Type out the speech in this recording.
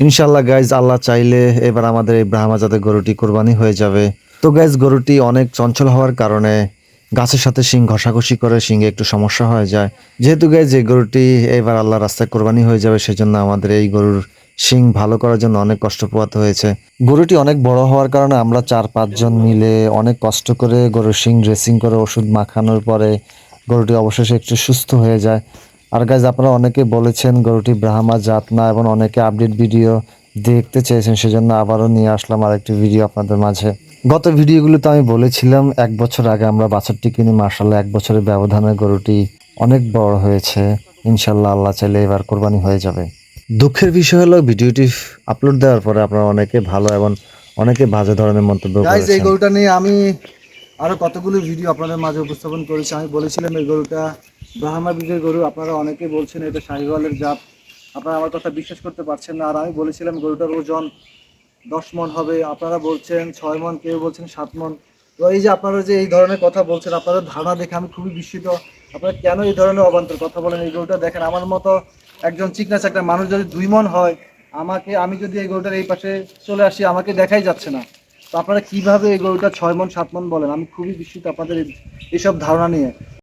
ইনশাল্লাহ গাইজ, আল্লাহ চাইলে এবার আমাদের এই ব্রাহ্মা জাতের গরুটি কোরবানি হয়ে যাবে। তো গাইজ, গরুটি অনেক চঞ্চল হওয়ার কারণে গাছের সাথে শিং ঘষাঘষি করে শিংয়ে একটু সমস্যা হয়ে যায়। যেহেতু গাইজ এই গরুটি এবার আল্লাহ রাস্তায় কোরবানি হয়ে যাবে, সেজন্য আমাদের এই গরুর শিং ভালো করার জন্য অনেক কষ্ট পোহাতে হয়েছে। গরুটি অনেক বড় হওয়ার কারণে আমরা 4-5 জন মিলে অনেক কষ্ট করে গরুর শিং ড্রেসিং করে ওষুধ মাখানোর পরে গরুটি অবশেষে একটু সুস্থ হয়ে যায়। আর গাইজ, আপনারা অনেকে বলেছেন গরুটি ব্রাহ্মা জাত না, এবং অনেকে আপডেট ভিডিও দেখতে চেয়েছেন, সেজন্য আবারও নিয়ে আসলাম আরেকটি ভিডিও আপনাদের মাঝে। গত ভিডিওগুলোতে আমি বলেছিলাম 1 বছর আগে আমরা বাছুরটি কিনি, মার্শাল্লাহ 1 বছরের ব্যবধানে গরুটি অনেক বড় হয়েছে। ইনশাল্লাহ আল্লাহ চাইলে এবার কোরবানি হয়ে যাবে। দুঃখের বিষয় হলো ভিডিওটি আপলোড দেওয়ার পরে আপনারা অনেকে ভালো এবং অনেকে বাজে ধরনের মন্তব্য গাইজ, এই করেছেন। গরুটা নিয়ে আমি আরো কতগুলো ভিডিও আপনাদের মাঝে উপস্থাপন করেছি। আমি বলেছিলাম এই গরুটা ব্রাহ্মা বীজের গরু। আপনারা অনেকেই বলছেন এটা শাহিওয়ালের জাত। আপনারা আমার কথা বিশ্বাস করতে পারছেন না। আর আমি বলেছিলাম গরুটার ওজন 10 মণ হবে, আপনারা বলছেন 6 মণ, কেউ বলছেন 7 মণ। তো এই যে আপনারা যে এই ধরনের কথা বলছেন, আপনাদের ধারণা দেখে আমি খুবই বিস্মিত। আপনারা কেন এই ধরনের অবান্তর কথা বলেন? এই গরুটা দেখেন, আমার মতো একজন চিকনা চাকনা মানুষ যদি 2 মণ হয়, আমি যদি এই গরুটার এই পাশে চলে আসি, আমাকে দেখাই যাচ্ছে না। তো আপনারা কিভাবে এই গরুটা 6 মণ 7 মণ বলেন? আমি খুবই বিস্মিত আপনাদের এইসব ধারণা নিয়ে।